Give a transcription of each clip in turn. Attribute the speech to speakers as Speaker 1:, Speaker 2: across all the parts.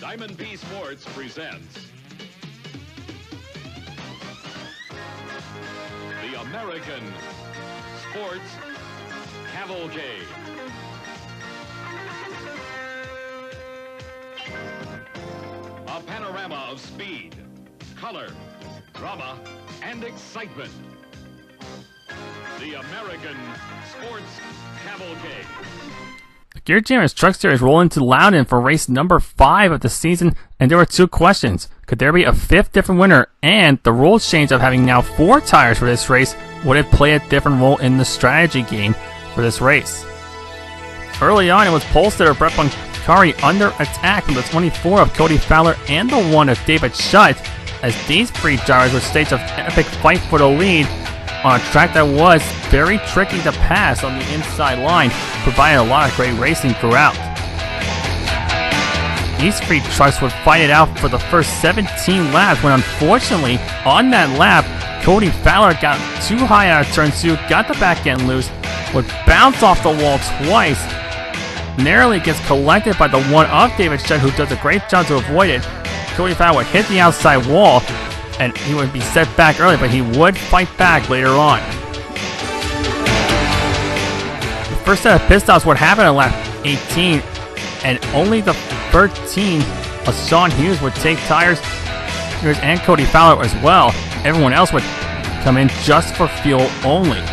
Speaker 1: Diamond B Sports presents the American Sports Cavalcade. A panorama of speed, color, drama, and excitement. The American Sports Cavalcade.
Speaker 2: The Gear Jammers Truck Series rolled into Loudon for race number 5 of the season, and there were 2 questions. Could there be a 5th different winner? And the rules change of having now 4 tires for this race, would it play a different role in the strategy game for this race? Early on, it was pole sitter Brett Bunkari under attack from the 24 of Cody Fowler and the 1 of David Shutt, as these 3 drivers would stage an epic fight for the lead on a track that was very tricky to pass on the inside line, providing a lot of great racing throughout. These 3 trucks would fight it out for the first 17 laps when, unfortunately, on that lap, Cody Fowler got too high out of turn 2, got the back end loose, would bounce off the wall twice, narrowly gets collected by the 1 of David Shutt, who does a great job to avoid it. Cody Fowler would hit the outside wall, and he would be set back early, but he would fight back later on. The first set of pit stops would happen at lap 18, and only the 13 of Sean Hughes would take tires, and Cody Fowler as well. Everyone else would come in just for fuel only.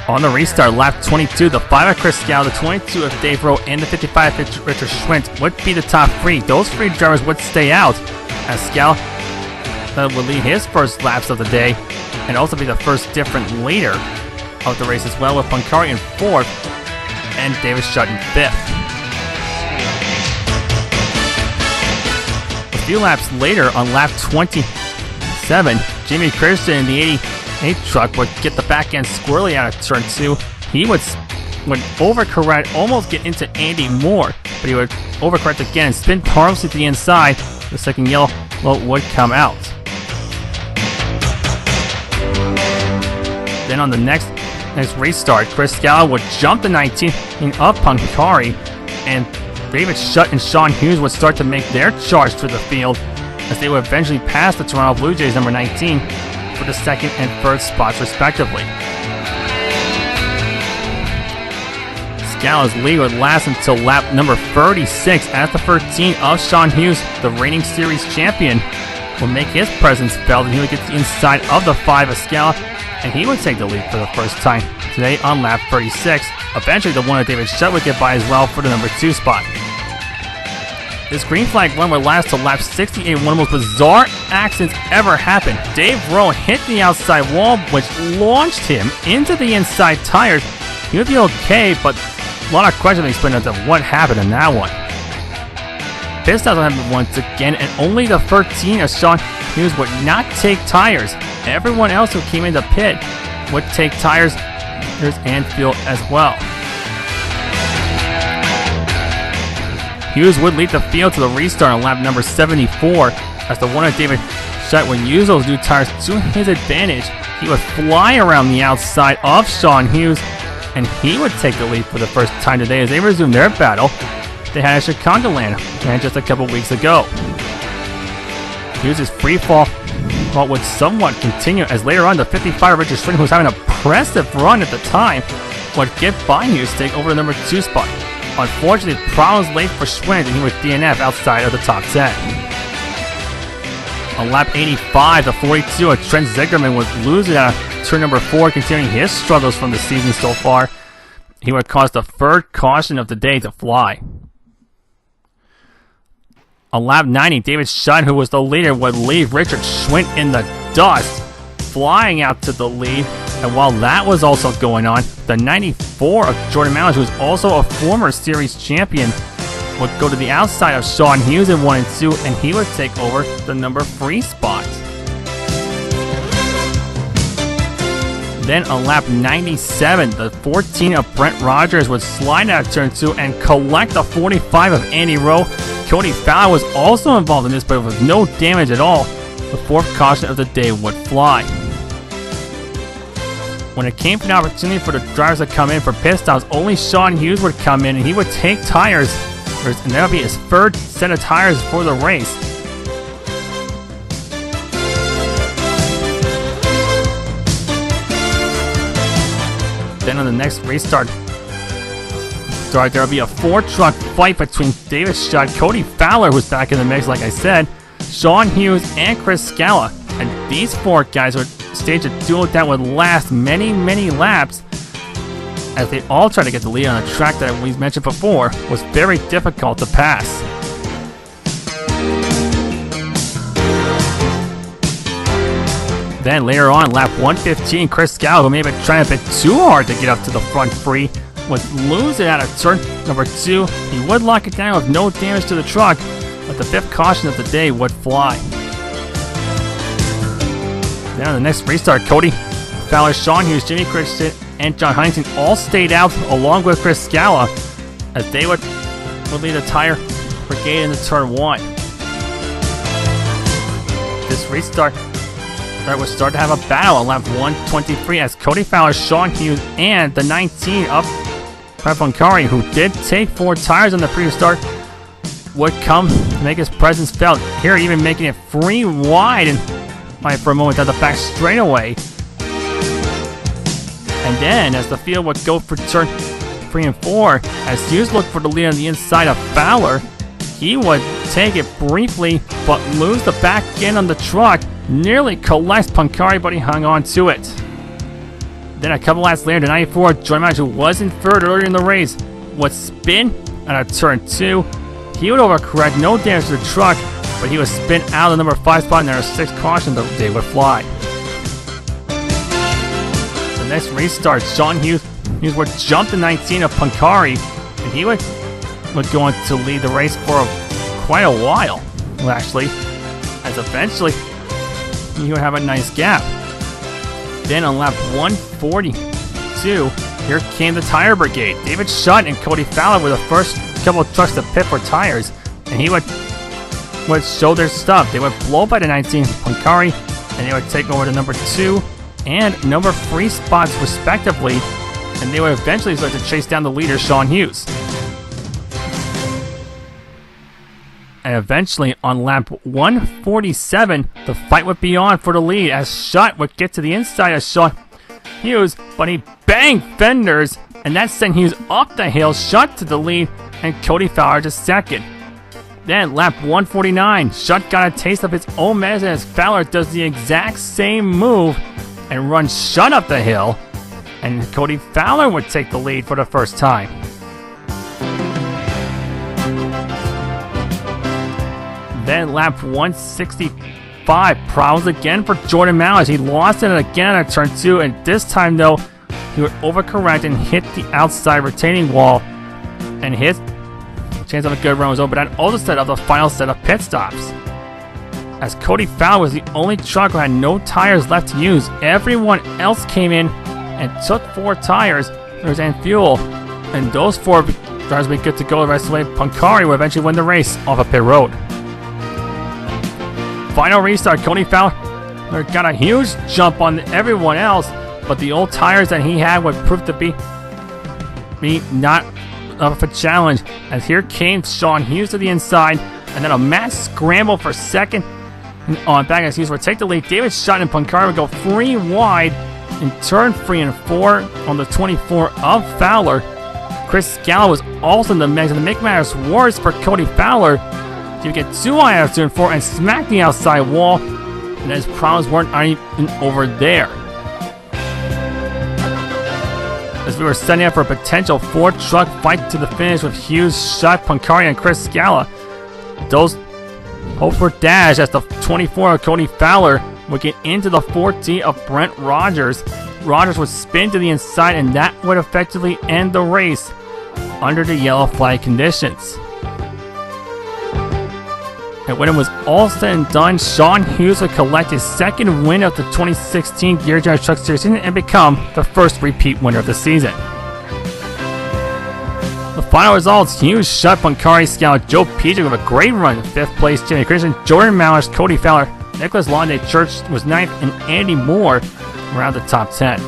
Speaker 2: On the restart, lap 22, the 5 of Chris Scal, the 22 of Dave Rowe, and the 55 of Richard Schwint would be the top 3. Those 3 drivers would stay out, as Scal would lead his first laps of the day, and also be the first different leader of the race as well, with Bunkari in 4th, and David Shutt in 5th. A few laps later, on lap 27, Jimmy Christian in the 88 truck would get the back end squirrely out of turn 2. He would overcorrect, almost get into Andy Moore, but he would overcorrect again and spin harmlessly to the inside. The second yellow would come out. Then on the next restart, Chris Scala would jump the 19 up Bunkari, and David Shutt and Sean Hughes would start to make their charge through the field, as they would eventually pass the Toronto Blue Jays number 19 for the 2nd and 3rd spots respectively. Scala's lead would last until lap number 36, as the 13 of Sean Hughes, the reigning series champion, would make his presence felt, and he would get the inside of the 5 of Scala, and he would take the lead for the first time today on lap 36. Eventually, the 1 of David Shutt would get by as well for the number 2 spot. This green flag run would last till lap 68. One of the most bizarre accidents ever happened. Dave Rowe hit the outside wall, which launched him into the inside tires. He would be okay, but a lot of questions explained as to what happened in that one. Pit stops would happen once again, and only the 13 of Sean Hughes would not take tires. Everyone else who came into pit would take tires and fuel as well. Hughes would lead the field to the restart on lap number 74, as the 1 of David Shutt would use those new tires to his advantage. He would fly around the outside of Sean Hughes, and he would take the lead for the first time today as they resume their battle they had at Chicagoland just a couple weeks ago. Hughes' free fall would somewhat continue, as later on the 55 Richard Schwint, who was having an impressive run at the time, would get by Hughes to take over the number 2 spot. Unfortunately, problems late for Schwint, and he would DNF outside of the top 10. On lap 85, the 42 of Trent Zigerman would lose it out of turn number 4, continuing his struggles from the season so far. He would cause the 3rd caution of the day to fly. On lap 90, David Shutt, who was the leader, would leave Richard Schwint in the dust, flying out to the lead. And while that was also going on, the 94 of Jordan Mallage, who was also a former series champion, would go to the outside of Sean Hughes in 1 and 2, and he would take over the number 3 spot. Then on lap 97, the 14 of Brent Rogers would slide out of turn 2 and collect the 45 of Andy Rowe. Cody Fowler was also involved in this, but with no damage at all. The 4th caution of the day would fly. when it came for an opportunity for the drivers to come in for pit stops, only Shawn Hughes would come in and he would take tires, and that would be his third set of tires for the race. Then on the next race start, there'll be a 4-truck fight between David Schutt, Cody Fowler, who's back in the mix, like I said, Shawn Hughes, and Chris Scala. And these 4 guys would stage a duel that would last many, many laps, as they all try to get the lead on a track that we mentioned before was very difficult to pass. Then later on, lap 115, Chris Scala, who may have been trying a bit too hard to get up to the front free, would lose it out of turn number 2. He would lock it down with no damage to the truck, but the 5th caution of the day would fly. Then on the next restart, Cody Fowler, Shawn Hughes, Jimmy Christian, and John Huntington all stayed out along with Chris Scala, as they would lead the tire brigade into turn 1. This restart would start to have a battle on lap 123 as Cody Fowler, Shawn Hughes, and the 19 of Brett Pancari, who did take 4 tires on the previous start, would come to make his presence felt. Here, even making it free wide and for a moment down the back straightaway. And then, as the field would go for turn 3 and 4, as Hughes looked for the lead on the inside of Fowler, he would take it briefly, but lose the back end on the truck, nearly collects Pancari, but he hung on to it. Then a couple laps later, the 94 Joy Miles, who was in third earlier in the race, would spin out of turn 2. He would overcorrect, no damage to the truck, but he would spin out of the number 5 spot, and there are 6 cautions that they would fly. The next race starts, Shawn Hughes would jump the 19 of Pancari, and he would go on to lead the race for quite a while, actually, as eventually he would have a nice gap. Then on lap 142, here came the tire brigade. David Schutt and Cody Fowler were the first couple of trucks to pit for tires, and he would show their stuff. They would blow by the 19 Pancari, and they would take over the number 2 and number 3 spots respectively, and they would eventually start to chase down the leader, Shawn Hughes. And eventually, on lap 147, the fight would be on for the lead as Schutt would get to the inside of Shawn Hughes, but he banged fenders, and that sent Hughes up the hill, Schutt to the lead, and Cody Fowler to second. Then, lap 149, Schutt got a taste of his own medicine as Fowler does the exact same move and runs Schutt up the hill, and Cody Fowler would take the lead for the first time. Then lap 165, problems again for Jordan Mallers. He lost it again at turn 2, and this time though, he would overcorrect and hit the outside retaining wall, and his chance of a good run was over. But that also set up the final set of pit stops, as Cody Fowler was the only truck who had no tires left to use. Everyone else came in and took 4 tires and fuel, and those 4 drivers would be good to go the rest of the way. Pancari would eventually win the race off a pit road. Final restart, Cody Fowler got a huge jump on everyone else, but the old tires that he had would prove to be not of a challenge, as here came Shawn Hughes to the inside, and then a mad scramble for second on back as Hughes would take the lead. David Schutt and Pancari would go free wide in turn 3 and 4 on the 24 of Fowler. Chris Scala was also in the mix, and to make matters worse for Cody Fowler, he would get too high out of turn 4 and smack the outside wall, and his problems weren't even over there, as we were setting up for a potential 4-truck fight to the finish with Hughes, Schutt, Pancari, and Chris Scala. Those hopes were dashed as the 24 of Cody Fowler would get into the 14 of Brent Rogers. Rogers would spin to the inside, and that would effectively end the race under the yellow flag conditions. And when it was all said and done, Shawn Hughes would collect his second win of the 2016 Gear Judge Truck Series season and become the first repeat winner of the season. The final results: Hughes, Schutt, Pancari, Scala, Joe Peter with a great run in 5th place, Jimmy Christian, Jordan Mallers, Cody Fowler, Nicholas Londe Church was 9th, and Andy Moore around the top 10.